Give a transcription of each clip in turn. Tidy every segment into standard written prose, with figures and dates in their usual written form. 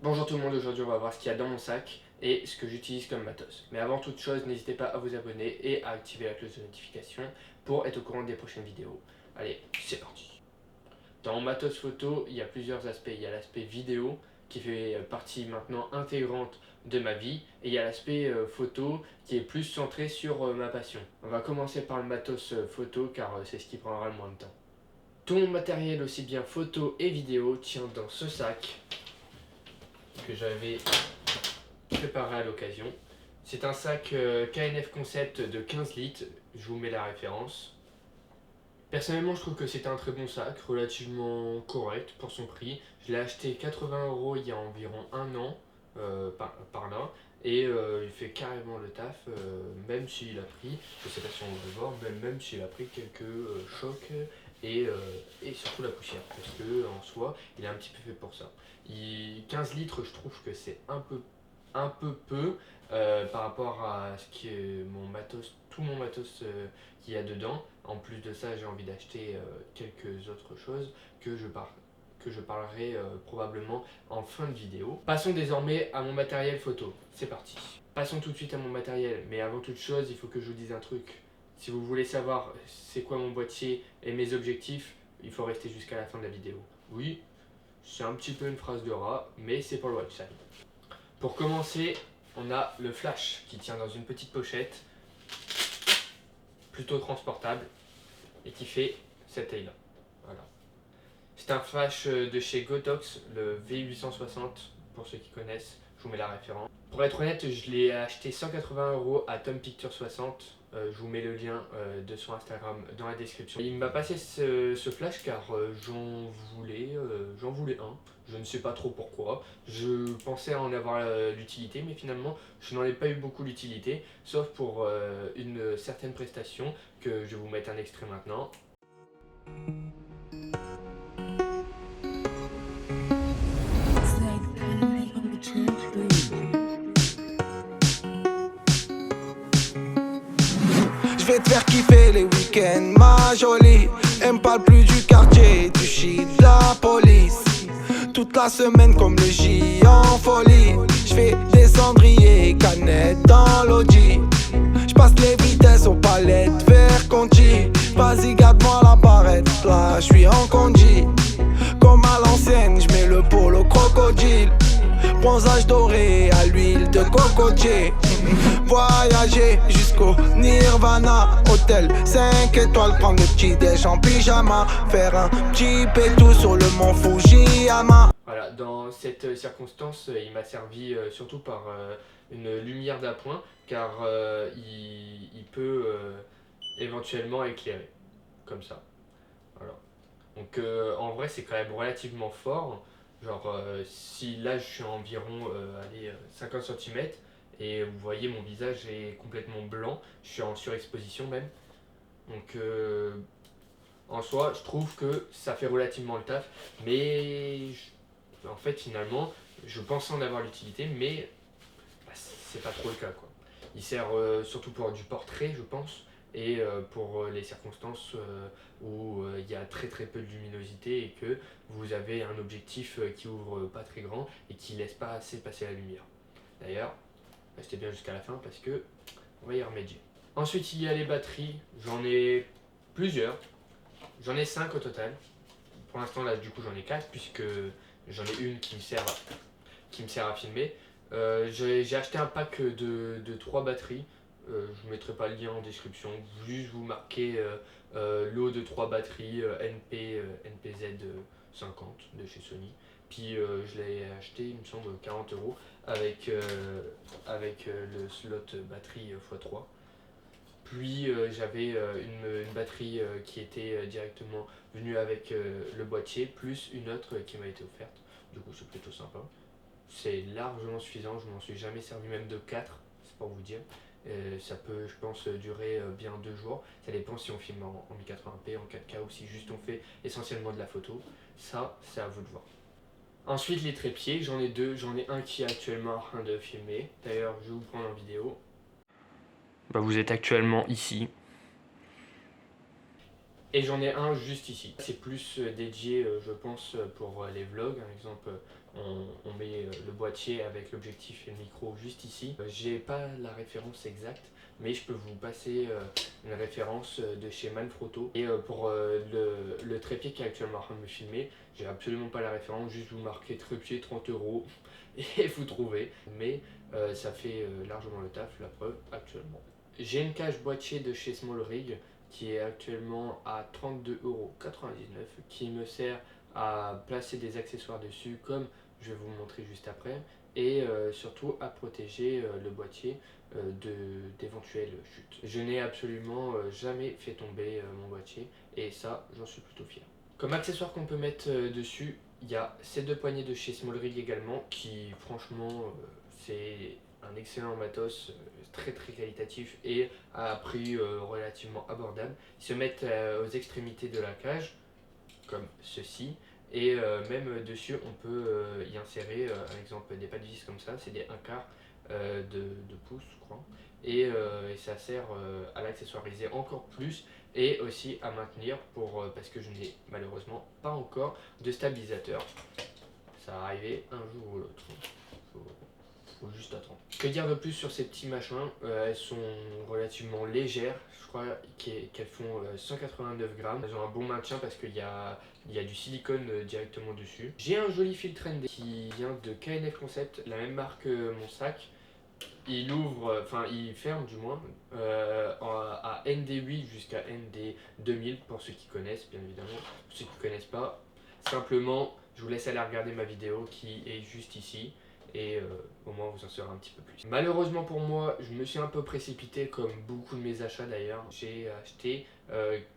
Bonjour tout le monde, aujourd'hui on va voir ce qu'il y a dans mon sac et ce que j'utilise comme matos. Mais avant toute chose, n'hésitez pas à vous abonner et à activer la cloche de notification pour être au courant des prochaines vidéos. Allez, c'est parti. Dans mon matos photo, il y a plusieurs aspects. Il y a l'aspect vidéo qui fait partie maintenant intégrante de ma vie et il y a l'aspect photo qui est plus centré sur ma passion. On va commencer par le matos photo car c'est ce qui prendra le moins de temps. Tout mon matériel, aussi bien photo et vidéo, tient dans ce sac que j'avais préparé à l'occasion. C'est un sac KNF Concept de 15 litres, je vous mets la référence. Personnellement, je trouve que c'est un très bon sac, relativement correct pour son prix. Je l'ai acheté 80 € il y a environ un an, par là, et il fait carrément le taf, même s'il a pris, je sais pas si on va le voir, même s'il a pris quelques chocs et surtout la poussière, parce que en soi, il est un petit peu fait pour ça. 15 litres, je trouve que c'est un peu par rapport à ce qui est mon matos, tout mon matos qu'il y a dedans. En plus de ça, j'ai envie d'acheter quelques autres choses que je parlerai probablement en fin de vidéo. Passons désormais à mon matériel photo. C'est parti. Passons tout de suite à mon matériel, mais avant toute chose, il faut que je vous dise un truc. Si vous voulez savoir c'est quoi mon boîtier et mes objectifs, il faut rester jusqu'à la fin de la vidéo. Oui, c'est un petit peu une phrase de rat, mais c'est pour le website. Pour commencer, on a le flash qui tient dans une petite pochette, plutôt transportable, et qui fait cette taille là. Voilà. C'est un flash de chez Gotox, le V860 pour ceux qui connaissent, je vous mets la référence. Pour être honnête, je l'ai acheté 180 € à Tom Picture 60. Je vous mets le lien de son Instagram dans la description. Il m'a passé ce flash car j'en voulais un. Je ne sais pas trop pourquoi. Je pensais en avoir l'utilité, mais finalement, je n'en ai pas eu beaucoup l'utilité, sauf pour une certaine prestation que je vais vous mettre un extrait maintenant. Je vais te faire kiffer les week-ends, ma jolie. Elle me parle plus du quartier, du shit, de la police. Toute la semaine comme le J en folie. Je fais des cendriers, canettes dans l'audi. Je passe les vitesses aux palettes, vers Conti. Vas-y garde-moi la barrette, là je suis en condi. Comme à l'ancienne, je mets le polo crocodile. Bronzage doré à l'huile de cocotier. Voyager jusqu'au Nirvana. Hôtel 5 étoiles, prendre le petit déj en pyjama. Faire un petit pétou sur le mont Fujiyama. Voilà, dans cette circonstance, il m'a servi surtout par une lumière d'appoint, car il peut éventuellement éclairer, comme ça. Voilà. Donc en vrai, c'est quand même relativement fort. Genre, si là je suis à environ 50 cm, et vous voyez mon visage est complètement blanc, je suis en surexposition même. Donc en soi, je trouve que ça fait relativement le taf, mais en fait finalement, je pense en avoir l'utilité, mais c'est pas trop le cas quoi. Il sert surtout pour du portrait, je pense, et pour les circonstances où il y a très peu de luminosité et que vous avez un objectif qui ouvre pas très grand et qui laisse pas assez passer la lumière. D'ailleurs, restez bien jusqu'à la fin parce que on va y remédier. Ensuite, il y a les batteries. J'en ai plusieurs. J'en ai 5 au total. Pour l'instant, là, du coup, j'en ai 4 puisque j'en ai une qui me sert à filmer. J'ai acheté un pack de 3 batteries. Je ne mettrai pas le lien en description. Juste vous marquez lot de 3 batteries NPZ 50 de chez Sony. Puis je l'ai acheté, il me semble, 40 € avec le slot batterie x3. Puis j'avais une batterie qui était directement venue avec le boîtier, plus une autre qui m'a été offerte. Du coup, c'est plutôt sympa. C'est largement suffisant, je m'en suis jamais servi même de 4, c'est pour vous dire. Ça peut, je pense, durer bien 2 jours. Ça dépend si on filme en 1080p, en 4K ou si juste on fait essentiellement de la photo. Ça, c'est à vous de voir. Ensuite, les trépieds, j'en ai 2. J'en ai un qui est actuellement en train de filmer. D'ailleurs, je vais vous prendre en vidéo. Vous êtes actuellement ici. Et j'en ai un juste ici. C'est plus dédié, je pense, pour les vlogs. Par exemple, on met le boîtier avec l'objectif et le micro juste ici. J'ai pas la référence exacte, mais je peux vous passer une référence de chez Manfrotto. Et pour le trépied qui est actuellement en train de me filmer, j'ai absolument pas la référence, juste vous marquez trépied 30 € et vous trouvez. Mais ça fait largement le taf, la preuve actuellement. J'ai une cage boîtier de chez Small Rig qui est actuellement à 32,99 €, qui me sert à placer des accessoires dessus comme je vais vous le montrer juste après, et surtout à protéger le boîtier d'éventuelles chutes. Je n'ai absolument jamais fait tomber mon boîtier et ça j'en suis plutôt fier. Comme accessoire qu'on peut mettre dessus, il y a ces deux poignées de chez Small Rig également qui franchement c'est un excellent matos, très très qualitatif et à un prix relativement abordable. Ils se mettent aux extrémités de la cage comme ceci. Et même dessus, on peut y insérer, par exemple, des pas de vis comme ça, c'est des 1/4 de pouce, je crois. Et ça sert à l'accessoiriser encore plus et aussi à maintenir parce que je n'ai malheureusement pas encore de stabilisateur. Ça va arriver un jour ou l'autre. Faut juste attendre. Que dire de plus sur ces petits machins? Elles sont relativement légères, je crois qu'elles font 189 grammes. Elles ont un bon maintien parce qu'il y a du silicone directement dessus. J'ai un joli fil Trendy qui vient de KNF Concept, la même marque que mon sac. Il ouvre, enfin il ferme du moins, à ND8 jusqu'à ND2000 pour ceux qui connaissent bien évidemment. Pour ceux qui ne connaissent pas, simplement je vous laisse aller regarder ma vidéo qui est juste ici. Et au moins vous en saurez un petit peu plus. Malheureusement pour moi, je me suis un peu précipité comme beaucoup de mes achats d'ailleurs. J'ai acheté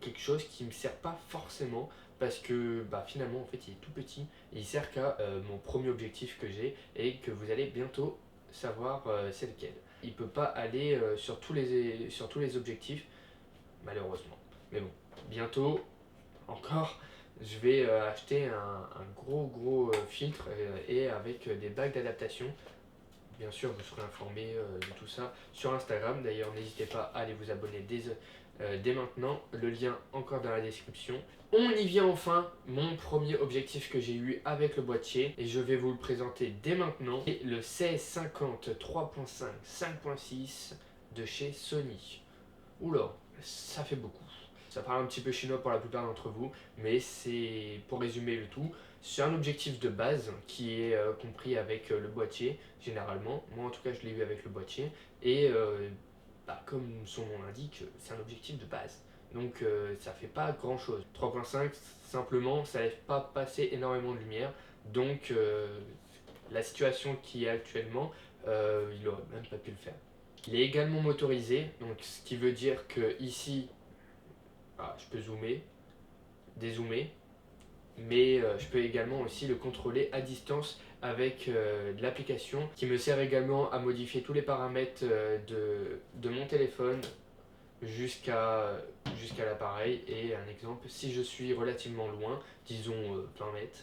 quelque chose qui me sert pas forcément parce que finalement en fait il est tout petit et il sert qu'à mon premier objectif que j'ai et que vous allez bientôt savoir c'est lequel. Il peut pas aller sur tous les objectifs malheureusement. Mais bon, bientôt encore je vais acheter un gros filtre et avec des bagues d'adaptation. Bien sûr, vous serez informé de tout ça sur Instagram. D'ailleurs, n'hésitez pas à aller vous abonner dès maintenant. Le lien encore dans la description. On y vient enfin, mon premier objectif que j'ai eu avec le boîtier. Et je vais vous le présenter dès maintenant. C'est le 1650 3.5 5.6 de chez Sony. Oula, ça fait beaucoup. Ça parle un petit peu chinois pour la plupart d'entre vous, mais c'est pour résumer le tout. C'est un objectif de base qui est compris avec le boîtier, généralement. Moi en tout cas je l'ai eu avec le boîtier. Et comme son nom l'indique, c'est un objectif de base. Donc ça fait pas grand chose. 3.5 simplement, ça laisse pas passer énormément de lumière. Donc la situation qui est actuellement, il aurait même pas pu le faire. Il est également motorisé, donc ce qui veut dire que ici, je peux zoomer, dézoomer, mais je peux également aussi le contrôler à distance avec l'application qui me sert également à modifier tous les paramètres de mon téléphone jusqu'à l'appareil. Et un exemple, si je suis relativement loin, disons 20 mètres,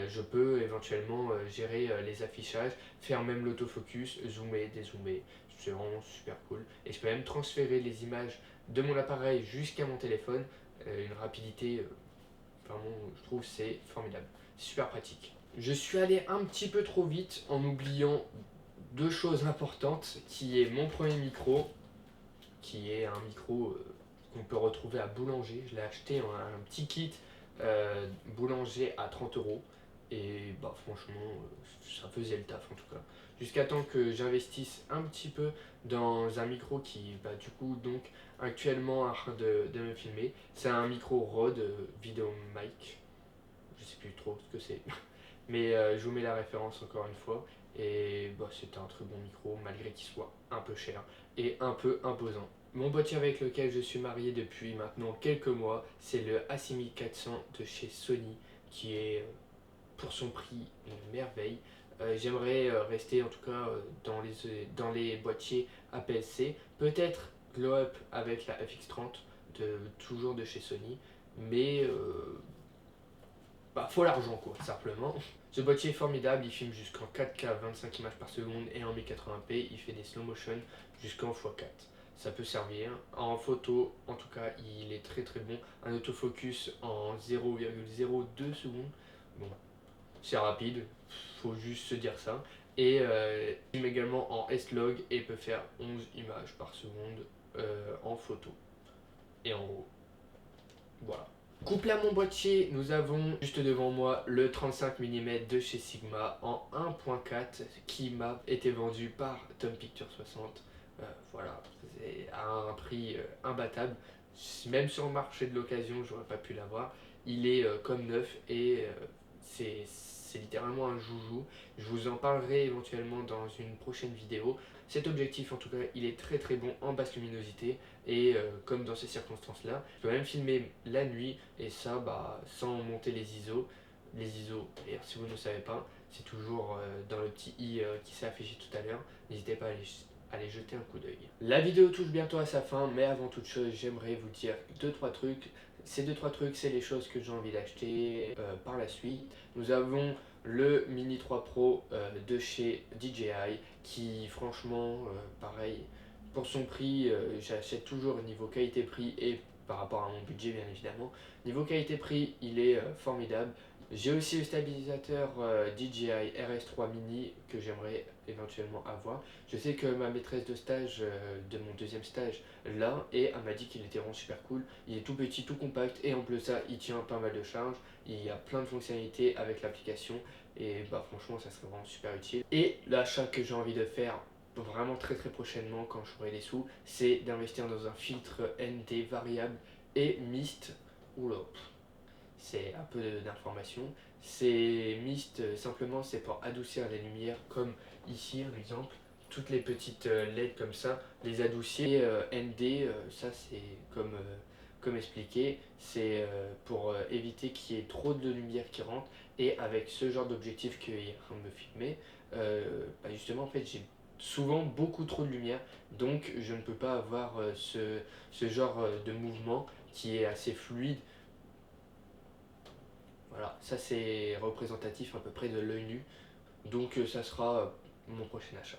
je peux éventuellement gérer les affichages, faire même l'autofocus, zoomer, dézoomer, c'est vraiment super cool. Et je peux même transférer les images de mon appareil jusqu'à mon téléphone, une rapidité, vraiment je trouve c'est formidable, c'est super pratique. Je suis allé un petit peu trop vite en oubliant deux choses importantes, qui est mon premier micro, qui est un micro qu'on peut retrouver à Boulanger. Je l'ai acheté en un petit kit Boulanger à 30 € et franchement ça faisait le taf en tout cas. Jusqu'à temps que j'investisse un petit peu dans un micro qui du coup donc actuellement en train de me filmer. C'est un micro Rode Video Mic, je sais plus trop ce que c'est, mais je vous mets la référence encore une fois. Et c'est un très bon micro malgré qu'il soit un peu cher et un peu imposant. Mon boîtier avec lequel je suis marié depuis maintenant quelques mois, c'est le A6400 de chez Sony, qui est pour son prix une merveille. J'aimerais rester en tout cas dans les boîtiers APS-C, peut-être Glow Up avec la FX30 toujours de chez Sony, mais faut l'argent quoi, simplement. Ce boîtier est formidable, il filme jusqu'en 4K 25 images par seconde et en 1080p, il fait des slow motion jusqu'en x4. ça peut servir. En photo, en tout cas, il est très très bon. Un autofocus en 0,02 secondes. Bon, c'est rapide, faut juste se dire ça. Et il filme également en S-Log et peut faire 11 images par seconde en photo et en RAW. Voilà. Couplé à mon boîtier, nous avons juste devant moi le 35 mm de chez Sigma en 1.4 qui m'a été vendu par Tom Picture 60. Voilà, c'est à un prix imbattable. Même sur le marché de l'occasion, j'aurais pas pu l'avoir. Il est comme neuf et c'est littéralement un joujou. Je vous en parlerai éventuellement dans une prochaine vidéo. Cet objectif, en tout cas, il est très très bon en basse luminosité et comme dans ces circonstances-là, je peux même filmer la nuit et ça sans monter les ISO. Les ISO, d'ailleurs, si vous ne savez pas, c'est toujours dans le petit i qui s'est affiché tout à l'heure. N'hésitez pas à aller jeter un coup d'œil. La vidéo touche bientôt à sa fin, mais avant toute chose, j'aimerais vous dire 2-3 trucs. Ces 2-3 trucs, c'est les choses que j'ai envie d'acheter par la suite. Nous avons le Mini 3 Pro de chez DJI qui franchement, pareil, pour son prix, j'achète toujours niveau qualité-prix et par rapport à mon budget bien évidemment. Niveau qualité-prix, il est formidable. J'ai aussi le stabilisateur DJI RS3 Mini que j'aimerais éventuellement avoir. Je sais que ma maîtresse de stage de mon deuxième stage l'a et elle m'a dit qu'il était vraiment super cool. Il est tout petit, tout compact et en plus ça, il tient pas mal de charge. Il y a plein de fonctionnalités avec l'application et franchement ça serait vraiment super utile. Et l'achat que j'ai envie de faire vraiment très très prochainement quand j'aurai les sous, c'est d'investir dans un filtre ND variable et mist. Oula, c'est un peu d'information. C'est mist, simplement c'est pour adoucir les lumières comme ici un exemple. Toutes les petites LED comme ça, les adoucir. ND, ça c'est comme expliqué, c'est pour éviter qu'il y ait trop de lumière qui rentre. Et avec ce genre d'objectif qui est en train de me filmer, justement en fait j'ai souvent beaucoup trop de lumière, donc je ne peux pas avoir ce genre de mouvement qui est assez fluide. Voilà, ça c'est représentatif à peu près de l'œil nu, donc ça sera mon prochain achat.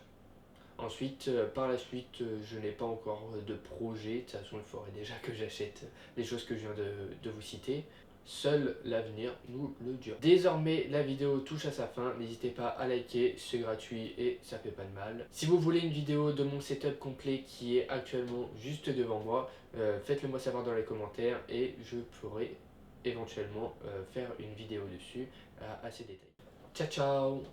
Ensuite, par la suite, je n'ai pas encore de projet, de toute façon il faudrait déjà que j'achète les choses que je viens de vous citer. Seul l'avenir nous le dira. Désormais, la vidéo touche à sa fin. N'hésitez pas à liker, c'est gratuit et ça fait pas de mal. Si vous voulez une vidéo de mon setup complet qui est actuellement juste devant moi, faites-le moi savoir dans les commentaires et je pourrai éventuellement faire une vidéo dessus assez détaillée. Ciao ciao!